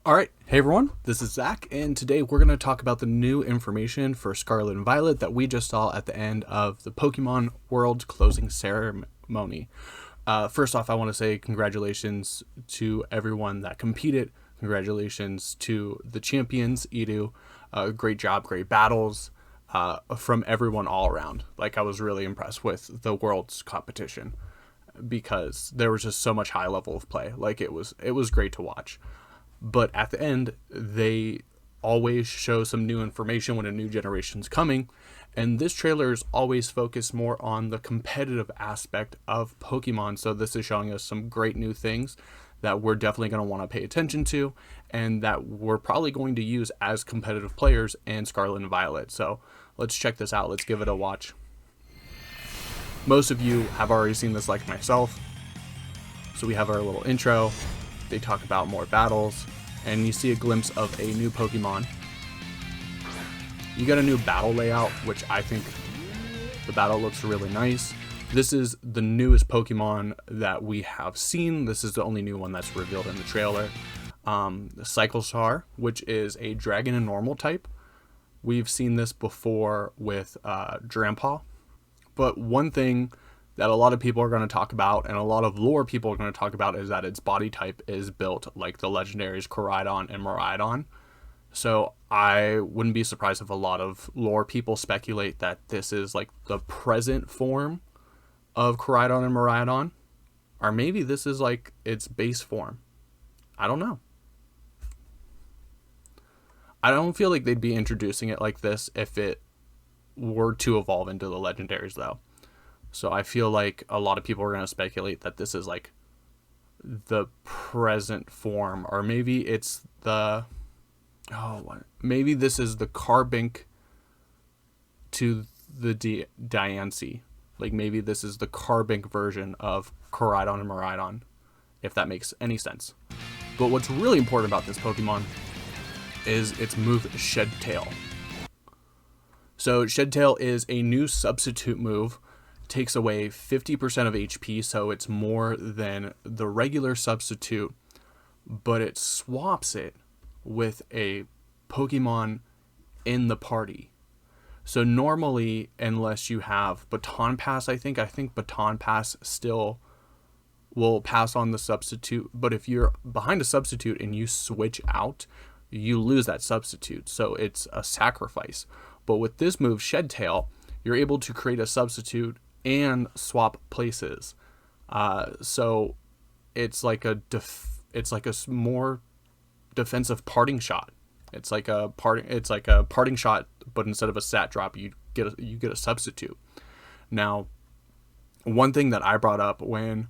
Alright, hey everyone, this is Zach, and today we're going to talk about the new information for Scarlet and Violet that we just saw at the end of the Pokemon World's closing ceremony. First off, I want to say congratulations to everyone that competed. Congratulations to the champions, Edu. Great job, great battles from everyone all around. Like, I was really impressed with the World's competition because there was just so much high level of play. Like, it was great to watch. But at the end, they always show some new information when a new generation's coming. And this trailer is always focused more on the competitive aspect of Pokemon. So this is showing us some great new things that we're definitely going to want to pay attention to and that we're probably going to use as competitive players in Scarlet and Violet. So let's check this out. Let's give it a watch. Most of you have already seen this like myself. So we have our little intro. They talk about more battles, and you see a glimpse of a new Pokemon. You get a new battle layout, which I think the battle looks really nice. This is the newest Pokemon that we have seen. This is the only new one that's revealed in the trailer. The Cyclizar, which is a dragon and normal type. We've seen this before with Drampa. But one thing that a lot of people are going to talk about, and a lot of lore people are going to talk about, is that its body type is built like the legendaries Koraidon and Miraidon. So I wouldn't be surprised if a lot of lore people speculate that this is like the present form of Koraidon and Miraidon. Or maybe this is like its base form. I don't know. I don't feel like they'd be introducing it like this if it were to evolve into the legendaries, though. So I feel like a lot of people are going to speculate that this is like the present form, or maybe it's the, maybe this is the Carbink to the Diancie. Like, maybe this is the Carbink version of Koraidon and Miraidon, if that makes any sense. But what's really important about this Pokemon is its move Shed Tail. So Shed Tail is a new substitute move. Takes away 50% of HP, so it's more than the regular substitute, but it swaps it with a Pokemon in the party. So normally, unless you have Baton Pass, I think Baton Pass still will pass on the substitute, but if you're behind a substitute and you switch out, you lose that substitute, so it's a sacrifice. But with this move, Shed Tail, you're able to create a substitute and swap places, so it's like a more defensive parting shot. It's like a parting shot, but instead of a stat drop, you get a substitute. Now, one thing that I brought up when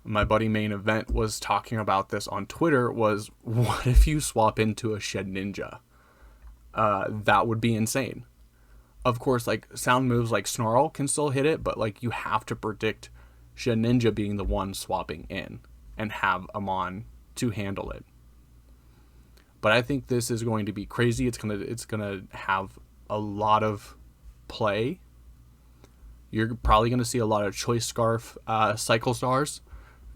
my buddy Main Event was talking about this on Twitter was, what if you swap into a Shed Ninja? That would be insane. Of course, like, sound moves like Snarl can still hit it, but like, you have to predict Shed Ninja being the one swapping in and have Amon to handle it. But I think this is going to be crazy. It's gonna have a lot of play. You're probably gonna see a lot of Choice Scarf Cyclizars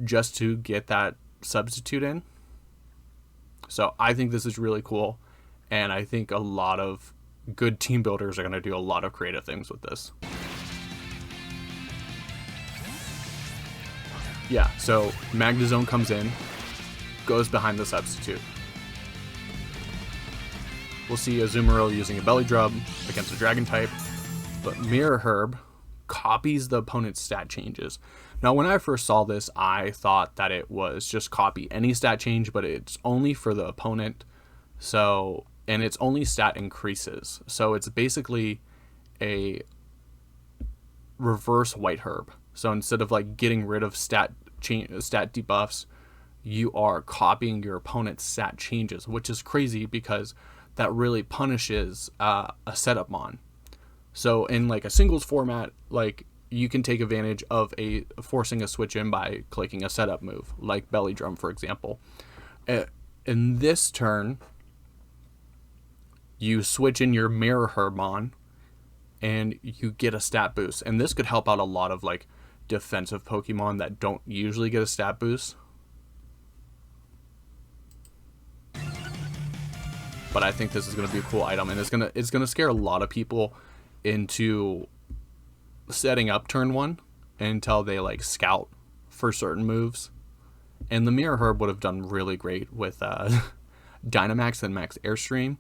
just to get that substitute in. So I think this is really cool, and I think a lot of good team builders are going to do a lot of creative things with this. Yeah, so Magnezone comes in, goes behind the substitute. We'll see Azumarill using a Belly Drum against a Dragon type, but Mirror Herb copies the opponent's stat changes. Now, when I first saw this, I thought that it was just copy any stat change, but it's only for the opponent. So, and its only stat increases. So it's basically a reverse White Herb. So instead of like getting rid of stat debuffs, you are copying your opponent's stat changes, which is crazy because that really punishes a setup mon. So in like a singles format, like, you can take advantage of forcing a switch in by clicking a setup move, like Belly Drum, for example. In this turn, you switch in your Mirror Hermon, and you get a stat boost. And this could help out a lot of like defensive Pokemon that don't usually get a stat boost. but I think this is going to be a cool item, and it's gonna scare a lot of people into setting up turn 1 until they like scout for certain moves. And the Mirror Herb would have done really great with Dynamax and Max Airstream.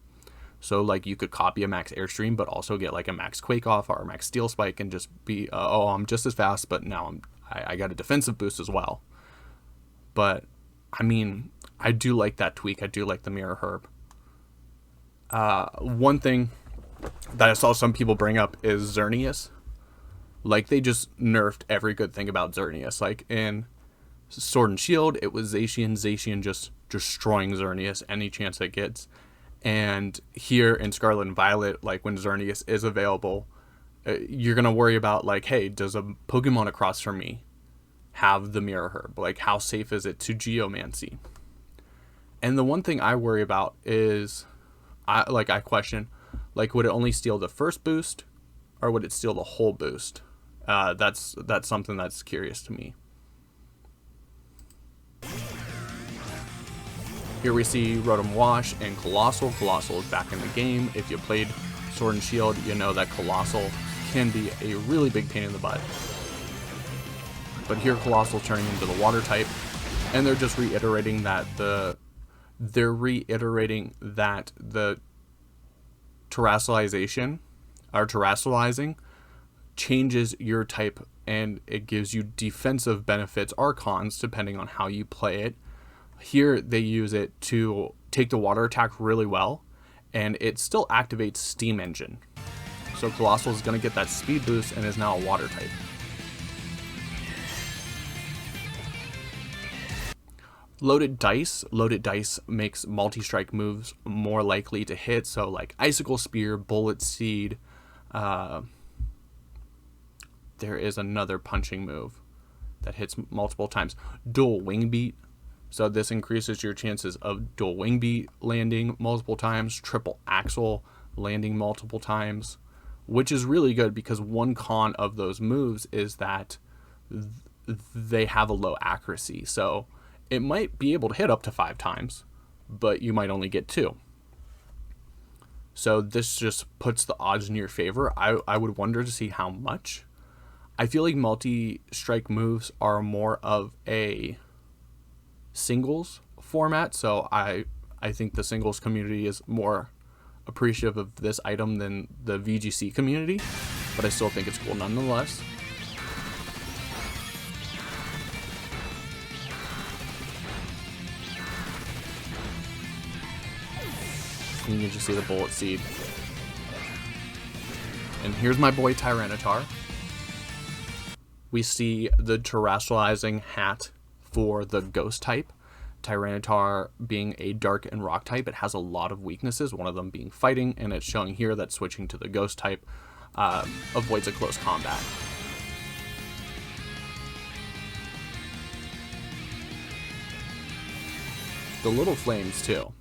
So like you could copy a Max Airstream, but also get like a Max Quake Off or a Max Steel Spike, and just be I'm just as fast, but now I got a defensive boost as well. But I mean, I do like that tweak. I do like the Mirror Herb. One thing that I saw some people bring up is Xerneas. Like, they just nerfed every good thing about Xerneas. Like in Sword and Shield, it was Zacian just destroying Xerneas any chance it gets. And here in Scarlet and Violet, like when Xerneas is available, you're going to worry about like, hey, does a Pokemon across from me have the Mirror Herb? Like, how safe is it to Geomancy? And the one thing I worry about is, I question, like, would it only steal the first boost, or would it steal the whole boost? That's something that's curious to me. Here we see Rotom Wash and Colossal. Colossal is back in the game. If you played Sword and Shield, you know that Colossal can be a really big pain in the butt. But here Colossal turning into the water type, and they're just reiterating that the terrestrialization or terrestrializing changes your type, and it gives you defensive benefits or cons depending on how you play it. Here they use it to take the water attack really well, and it still activates Steam Engine. So Colossal is going to get that speed boost and is now a water type. Loaded Dice makes multi-strike moves more likely to hit. So like Icicle Spear, Bullet Seed. There is another punching move that hits multiple times. Dual Wing Beat. So this increases your chances of Dual Wing Beat landing multiple times. Triple Axle landing multiple times. Which is really good, because one con of those moves is that they have a low accuracy. So it might be able to hit up to 5 times, but you might only get 2. So this just puts the odds in your favor. I would wonder to see how much. I feel like multi-strike moves are more of a singles format, so I think the singles community is more appreciative of this item than the VGC community, but I still think it's cool nonetheless. And you can just see the Bullet Seed. And here's my boy Tyranitar. We see the terrestrializing hat for the Ghost type. Tyranitar being a Dark and Rock type, it has a lot of weaknesses, one of them being fighting, and it's showing here that switching to the Ghost type avoids a close combat. The Little Flames too.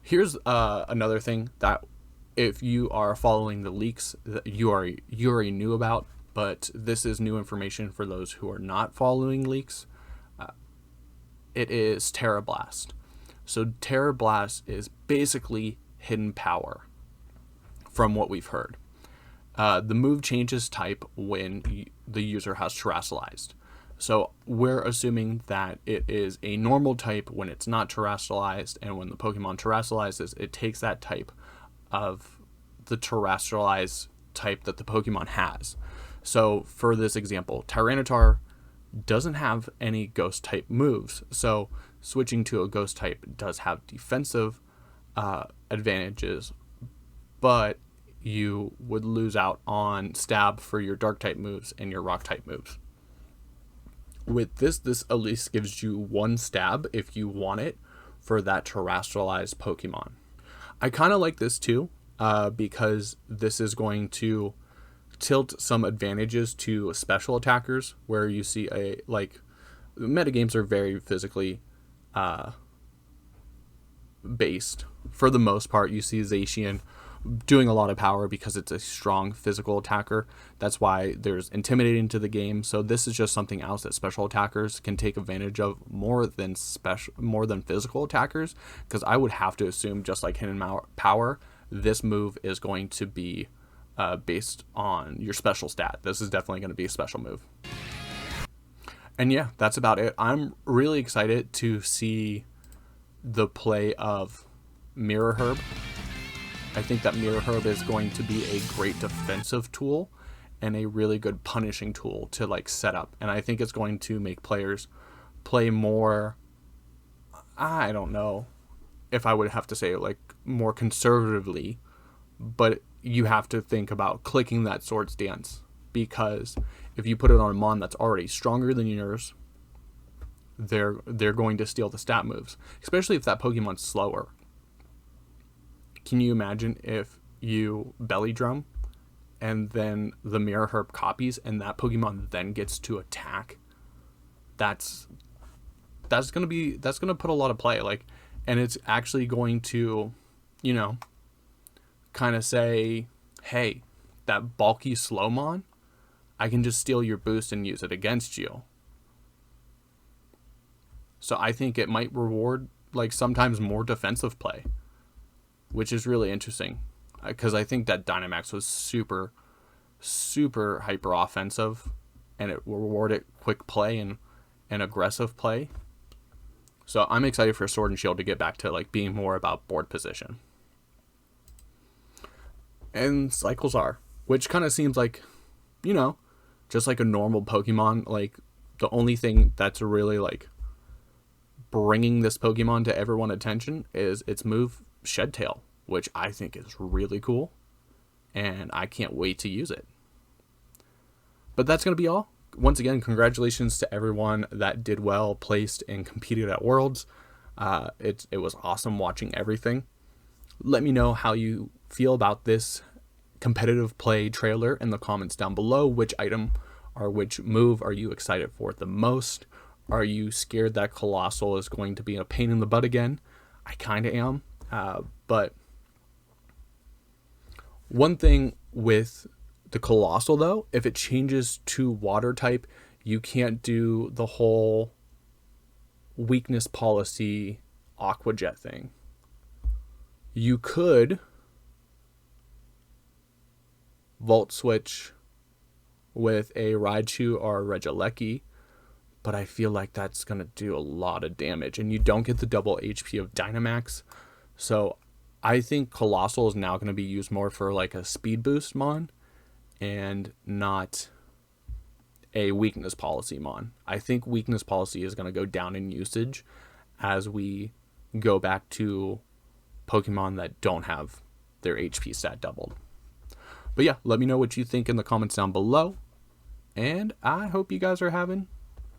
Here's another thing that if you are following the leaks that you already knew about, but this is new information for those who are not following leaks. It is Terra Blast. So Terra Blast is basically hidden power from what we've heard. The move changes type when the user has terrestrialized. So we're assuming that it is a normal type when it's not terrestrialized, and when the Pokemon terrestrializes, it takes that type of the terrestrialized type that the Pokemon has. So for this example, Tyranitar doesn't have any Ghost type moves, so switching to a Ghost type does have defensive advantages, but you would lose out on stab for your Dark type moves and your Rock type moves. With this at least gives you 1 stab if you want it for that terrestrialized Pokemon. I kind of like this too, because this is going to tilt some advantages to special attackers, where you see metagames are very physically based for the most part. You see Zacian doing a lot of power because it's a strong physical attacker. That's why there's intimidating to the game. So this is just something else that special attackers can take advantage of more than physical attackers, because I would have to assume, just like hidden power, this move is going to be based on your special stat. This is definitely going to be a special move. And yeah, that's about it. I'm really excited to see the play of Mirror Herb. I think that Mirror Herb is going to be a great defensive tool and a really good punishing tool to like set up. And I think it's going to make players play more, I don't know if I would have to say like more conservatively, but you have to think about clicking that Swords Dance, because if you put it on a mon that's already stronger than yours, they're going to steal the stat moves, especially if that Pokemon's slower. Can you imagine if you Belly Drum and then the Mirror Herb copies and that Pokemon then gets to attack? That's gonna put a lot of play, like, and it's actually going to, you know, kind of say, hey, that bulky Slowmon, I can just steal your boost and use it against you. So I think it might reward like sometimes more defensive play, which is really interesting, because I think that Dynamax was super hyper offensive, and it rewarded quick play and aggressive play. So I'm excited for Sword and Shield to get back to like being more about board position. And Cyclizar, which kind of seems like, you know, just like a normal Pokemon. Like the only thing that's really like bringing this Pokemon to everyone's attention is its move Shed Tail, which I think is really cool, and I can't wait to use it. But that's going to be all. Once again, congratulations to everyone that did well, placed, and competed at Worlds. It was awesome watching everything. Let me know how you feel about this competitive play trailer in the comments down below. Which item or which move are you excited for the most? Are you scared that Colossal is going to be a pain in the butt again? I kind of am. But one thing with the Colossal, though, if it changes to water type, you can't do the whole weakness policy Aqua Jet thing. You could Volt Switch with a Raichu or a Regieleki, but I feel like that's going to do a lot of damage, and you don't get the double HP of Dynamax. So I think Colossal is now going to be used more for like a speed boost mon and not a weakness policy mon. I think weakness policy is going to go down in usage as we go back to Pokemon that don't have their HP stat doubled. But yeah, let me know what you think in the comments down below, and I hope you guys are having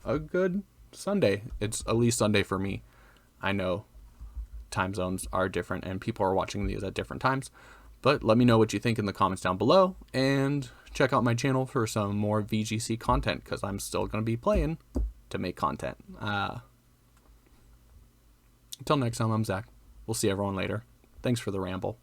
a good Sunday. It's at least Sunday for me. I know time zones are different and people are watching these at different times, but let me know what you think in the comments down below, and check out my channel for some more VGC content, because I'm still going to be playing to make content. Until next time, I'm Zach. We'll see everyone later. Thanks for the ramble.